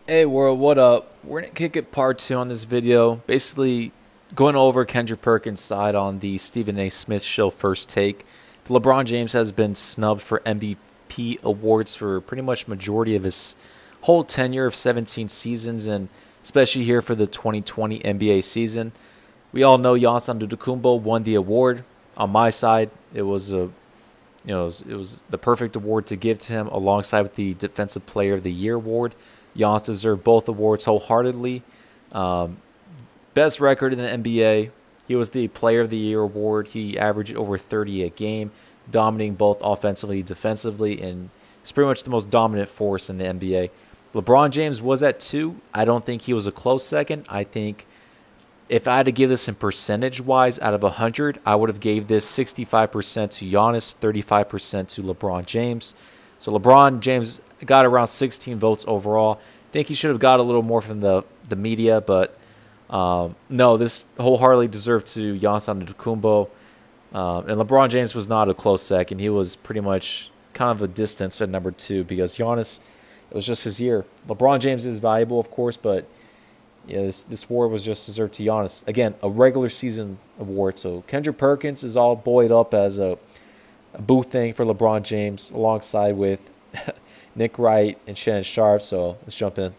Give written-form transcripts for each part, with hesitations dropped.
Hey world, what up? We're gonna kick it part two on this video. Basically, going over Kendrick Perkins' side on the Stephen A. Smith show First Take. LeBron James has been snubbed for MVP awards for pretty much majority of his whole tenure of 17 seasons, and especially here for the 2020 NBA season. We all know Giannis Antetokounmpo won the award. On my side, it was it was the perfect award to give to him, alongside with the Defensive Player of the Year award. Giannis deserved both awards wholeheartedly. Um, Best record in the NBA. He was the Player of the Year award. He averaged over 30 a game, dominating both offensively and defensively, and he's pretty much the most dominant force in the NBA. LeBron James was at two. I don't think he was a close second. I think if I had to give this in percentage-wise out of 100, I would have gave this 65% to Giannis, 35% to LeBron James. So LeBron James got around 16 votes overall. I think he should have got a little more from the media, but no, this wholeheartedly deserved to Giannis Antetokounmpo. And LeBron James was not a close second. He was pretty much kind of a distance at number two, because Giannis, it was just his year. LeBron James is valuable, of course, but yeah, this award was just deserved to Giannis. Again, a regular season award. So Kendrick Perkins is all buoyed up as a booth thing for LeBron James, alongside with Nick Wright and Shannon Sharp. So let's jump in.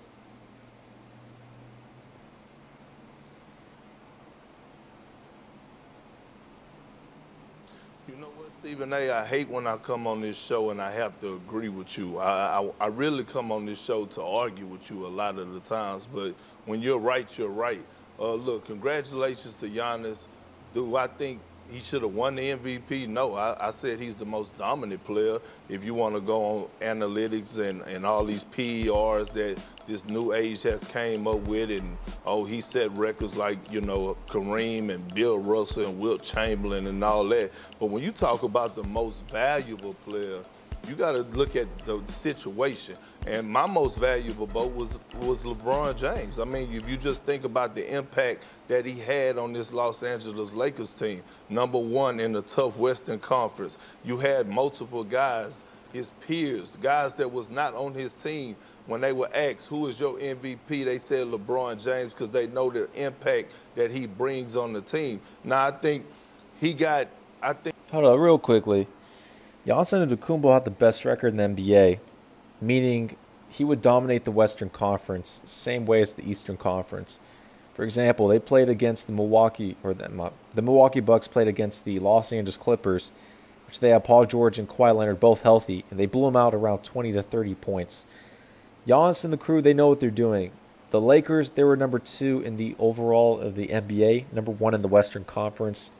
You know what, Stephen A., I hate when I come on this show and I have to agree with you. I really come on this show to argue with you a lot of the times, but when you're right, you're right. Look, congratulations to Giannis. Do I think he should have won the MVP? No, I said he's the most dominant player. If you want to go on analytics and all these PERs that this new age has came up with, and oh, he set records like, you know, Kareem and Bill Russell and Wilt Chamberlain and all that. But when you talk about the most valuable player, you got to look at the situation. And my most valuable vote was LeBron James. I mean, if you just think about the impact that he had on this Los Angeles Lakers team, number one in the tough Western Conference. You had multiple guys, his peers, guys that was not on his team. When they were asked, who is your MVP, they said LeBron James, because they know the impact that he brings on the team. Now, I think he got, I think. Hold on, real quickly. Giannis Antetokounmpo had the best record in the NBA, meaning he would dominate the Western Conference same way as the Eastern Conference. For example, they played against the Milwaukee Bucks played against the Los Angeles Clippers, which they had Paul George and Kawhi Leonard both healthy, and they blew them out around 20 to 30 points. Giannis and the crew, they know what they're doing. The Lakers, they were number two in the overall of the NBA, number one in the Western Conference.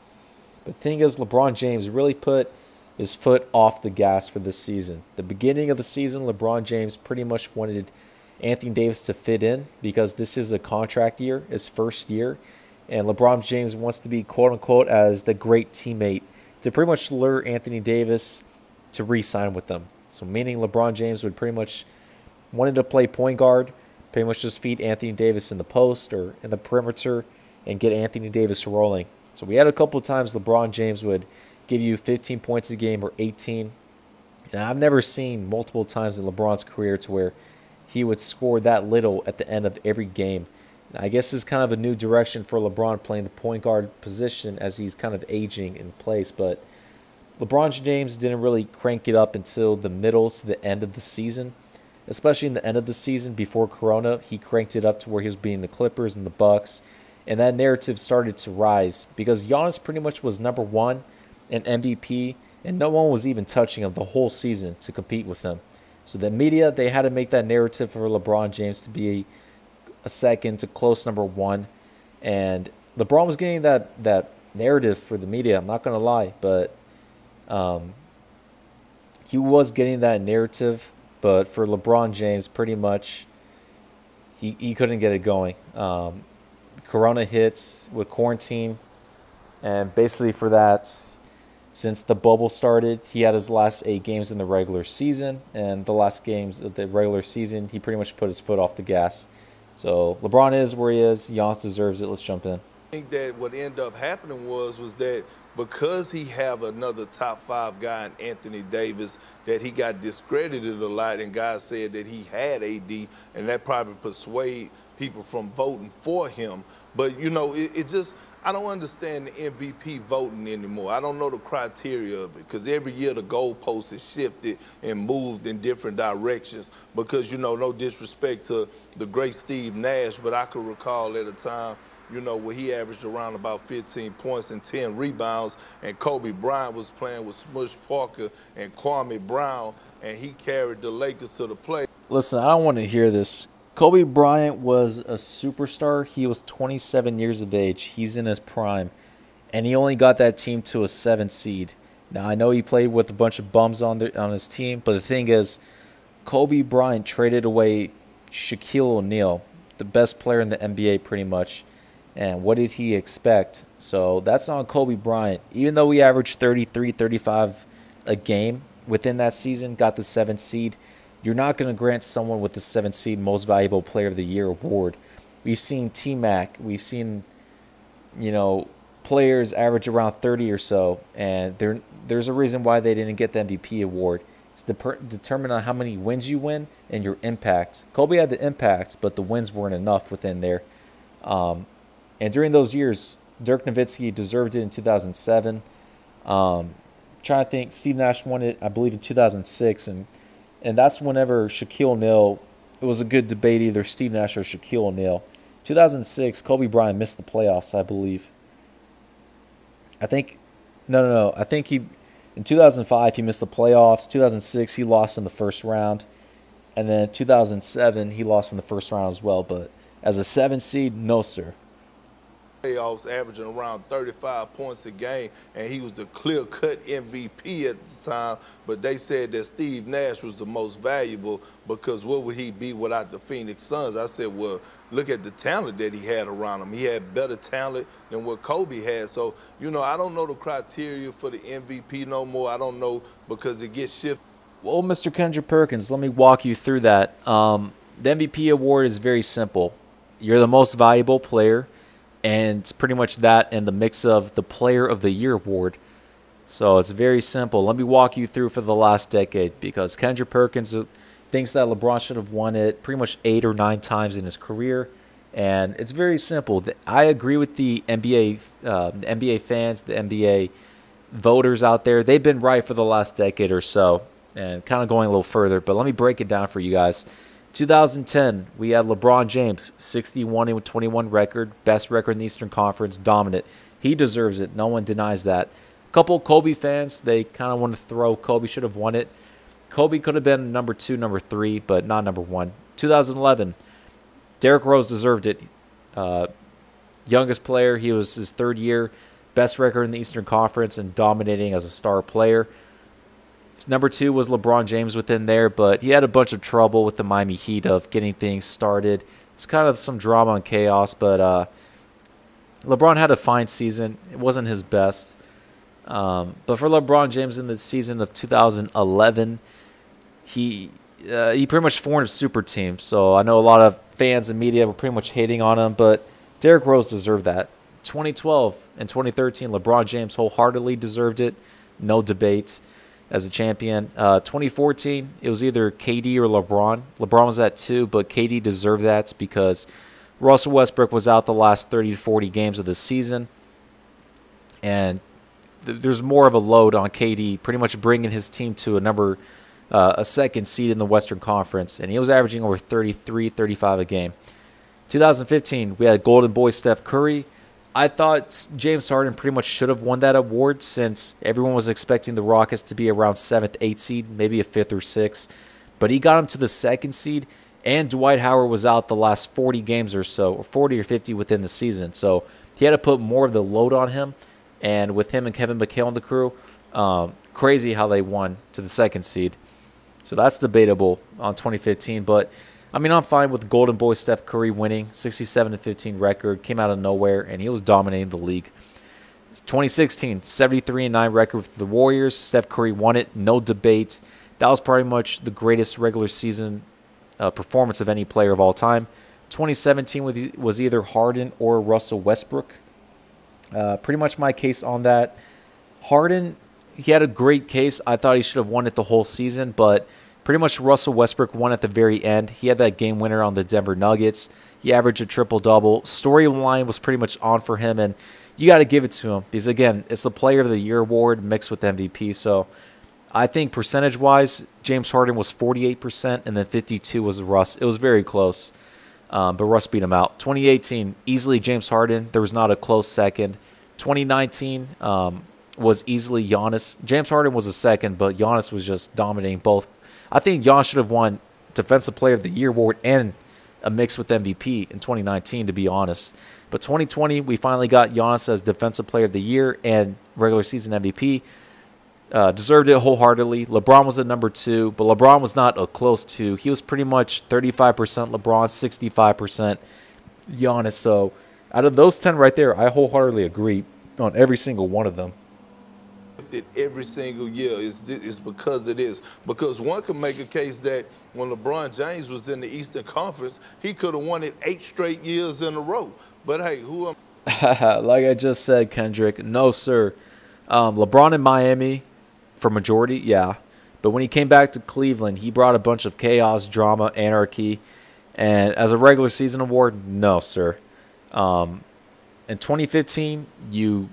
But the thing is, LeBron James really put his foot off the gas for this season. The beginning of the season, LeBron James pretty much wanted Anthony Davis to fit in, because this is a contract year, his first year, and LeBron James wants to be quote-unquote as the great teammate to pretty much lure Anthony Davis to re-sign with them. So meaning LeBron James would pretty much wanted to play point guard, pretty much just feed Anthony Davis in the post or in the perimeter and get Anthony Davis rolling. So we had a couple of times LeBron James would give you 15 points a game or 18. And I've never seen multiple times in LeBron's career to where he would score that little at the end of every game. I guess this is kind of a new direction for LeBron, playing the point guard position as he's kind of aging in place. But LeBron James didn't really crank it up until the middle to the end of the season. Especially in the end of the season before Corona, he cranked it up to where he was beating the Clippers and the Bucks. And that narrative started to rise, because Giannis pretty much was number one in MVP, and no one was even touching him the whole season to compete with him. So the media, they had to make that narrative for LeBron James to be a second to close number one. And LeBron was getting that narrative for the media, I'm not going to lie. But he was getting that narrative. But for LeBron James, pretty much, he couldn't get it going. Corona hits with quarantine. And basically for that, since the bubble started, he had his last 8 games in the regular season. And the last games of the regular season, he pretty much put his foot off the gas. So LeBron is where he is. Giannis deserves it. Let's jump in. Think that what ended up happening was that because he have another top 5 guy in Anthony Davis, that he got discredited a lot, and guys said that he had AD, and that probably persuade people from voting for him. But, you know, it just, I don't understand the MVP voting anymore. I don't know the criteria of it, because every year the goalpost is shifted and moved in different directions. Because, you know, no disrespect to the great Steve Nash, but I could recall at a time, you know, where he averaged around about 15 points and 10 rebounds, and Kobe Bryant was playing with Smush Parker and Kwame Brown, and he carried the Lakers to the play. Listen, I don't want to hear this. Kobe Bryant was a superstar. He was 27 years of age. He's in his prime, and he only got that team to a 7th seed. Now, I know he played with a bunch of bums on his team, but the thing is, Kobe Bryant traded away Shaquille O'Neal, the best player in the NBA pretty much. And what did he expect? So that's on Kobe Bryant. Even though he averaged 33, 35 a game within that season, got the 7th seed, you're not going to grant someone with the 7th seed Most Valuable Player of the Year award. We've seen T-Mac. We've seen, you know, players average around 30 or so, and there's a reason why they didn't get the MVP award. It's determined on how many wins you win and your impact. Kobe had the impact, but the wins weren't enough within there. And during those years, Dirk Nowitzki deserved it in 2007. Trying to think, Steve Nash won it, I believe, in 2006, and that's whenever Shaquille O'Neal, it was a good debate, either Steve Nash or Shaquille O'Neal. 2006, Kobe Bryant missed the playoffs, I believe. I think in 2005 he missed the playoffs. 2006 he lost in the first round, and then 2007 he lost in the first round as well. But as a 7th seed, no sir. Playoffs averaging around 35 points a game, and he was the clear-cut MVP at the time, but they said that Steve Nash was the most valuable because what would he be without the Phoenix Suns? I said, well, look at the talent that he had around him. He had better talent than what Kobe had. So, you know, I don't know the criteria for the MVP no more. I don't know because it gets shifted. Well, Mr. Kendrick Perkins, let me walk you through that. The MVP award is very simple. You're the most valuable player, and it's pretty much that and the mix of the Player of the Year award. So it's very simple. Let me walk you through for the last decade, because Kendrick Perkins thinks that LeBron should have won it pretty much 8 or 9 times in his career. And it's very simple. I agree with the NBA fans, the NBA voters out there. They've been right for the last decade or so, and kind of going a little further. But let me break it down for you guys. 2010, we had LeBron James, 61-21 record, best record in the Eastern Conference, dominant. He deserves it. No one denies that. A couple Kobe fans, they kind of want to throw Kobe should have won it. Kobe could have been number 2, number 3, but not number 1. 2011, Derrick Rose deserved it. Youngest player, he was his 3rd year, best record in the Eastern Conference, and dominating as a star player. Number 2 was LeBron James within there, but he had a bunch of trouble with the Miami Heat of getting things started. It's kind of some drama and chaos, but LeBron had a fine season. It wasn't his best. But for LeBron James in the season of 2011, he pretty much formed a super team. So I know a lot of fans and media were pretty much hating on him, but Derrick Rose deserved that. 2012 and 2013, LeBron James wholeheartedly deserved it. No debate. As a champion. 2014, it was either KD or LeBron. LeBron was at 2, but KD deserved that because Russell Westbrook was out the last 30 to 40 games of the season. And there's more of a load on KD, pretty much bringing his team to a 2nd seed in the Western Conference. And he was averaging over 33, 35 a game. 2015, we had Golden Boy Steph Curry. I thought James Harden pretty much should have won that award since everyone was expecting the Rockets to be around 7th, 8th seed, maybe a 5th or 6th. But he got him to the 2nd seed, and Dwight Howard was out the last 40 games or so, or 40 or 50 within the season. So he had to put more of the load on him. And with him and Kevin McHale on the crew, crazy how they won to the 2nd seed. So that's debatable on 2015, but I mean, I'm fine with Golden Boy Steph Curry winning, 67-15 record, came out of nowhere, and he was dominating the league. 2016, 73-9 record for the Warriors. Steph Curry won it, no debate. That was pretty much the greatest regular season performance of any player of all time. 2017 was either Harden or Russell Westbrook. Pretty much my case on that. Harden, he had a great case. I thought he should have won it the whole season, but pretty much Russell Westbrook won at the very end. He had that game winner on the Denver Nuggets. He averaged a triple-double. Storyline was pretty much on for him, and you got to give it to him because, again, it's the Player of the Year award mixed with MVP. So I think percentage-wise, James Harden was 48%, and then 52% was Russ. It was very close, but Russ beat him out. 2018, easily James Harden. There was not a close second. 2019 was easily Giannis. James Harden was a second, but Giannis was just dominating both. I think Giannis should have won Defensive Player of the Year award and a mix with MVP in 2019, to be honest. But 2020, we finally got Giannis as Defensive Player of the Year and regular season MVP. Deserved it wholeheartedly. LeBron was at number 2, but LeBron was not a close 2. He was pretty much 35% LeBron, 65% Giannis. So out of those 10 right there, I wholeheartedly agree on every single one of them. Every single year is because it is. Because one can make a case that when LeBron James was in the Eastern Conference, he could have won it 8 straight years in a row. But hey, who am Like I just said, Kendrick, no, sir. LeBron in Miami for majority, yeah. But when he came back to Cleveland, he brought a bunch of chaos, drama, anarchy. And as a regular season award, no, sir. In 2015, you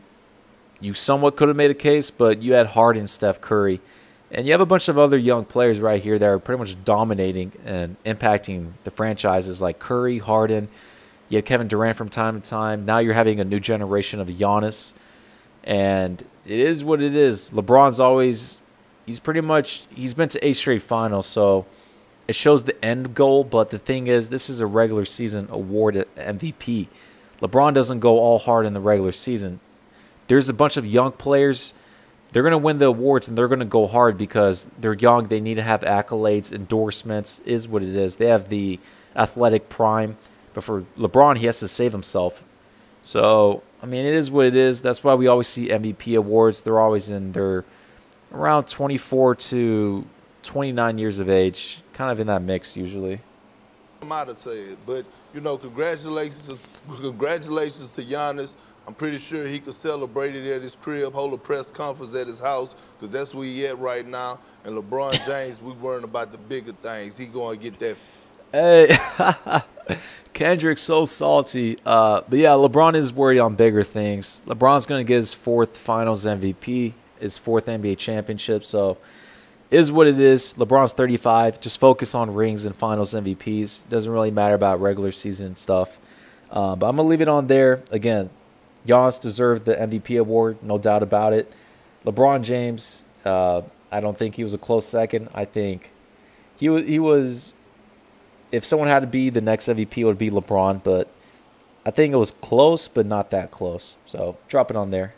somewhat could have made a case, but you had Harden, Steph Curry. And you have a bunch of other young players right here that are pretty much dominating and impacting the franchises like Curry, Harden. You had Kevin Durant from time to time. Now you're having a new generation of Giannis. And it is what it is. LeBron's always, he's been to 8 straight finals, so it shows the end goal. But the thing is, this is a regular season award at MVP. LeBron doesn't go all hard in the regular season. There's a bunch of young players. They're going to win the awards, and they're going to go hard because they're young. They need to have accolades, endorsements, is what it is. They have the athletic prime. But for LeBron, he has to save himself. So, I mean, it is what it is. That's why we always see MVP awards. They're always in their around 24 to 29 years of age, kind of in that mix usually. I'm out to say it, but, you know, congratulations to Giannis. I'm pretty sure he could celebrate it at his crib, hold a press conference at his house, because that's where he at right now. And LeBron James, we worrying about the bigger things. He going to get that. Hey, Kendrick's so salty. But yeah, LeBron is worried on bigger things. LeBron's going to get his 4th Finals MVP, his 4th NBA championship. So is what it is. LeBron's 35. Just focus on rings and Finals MVPs. Doesn't really matter about regular season stuff. But I'm going to leave it on there. Again, Giannis deserved the MVP award, no doubt about it. LeBron James, I don't think he was a close second. I think he was. If someone had to be the next MVP, it would be LeBron. But I think it was close, but not that close. So drop it on there.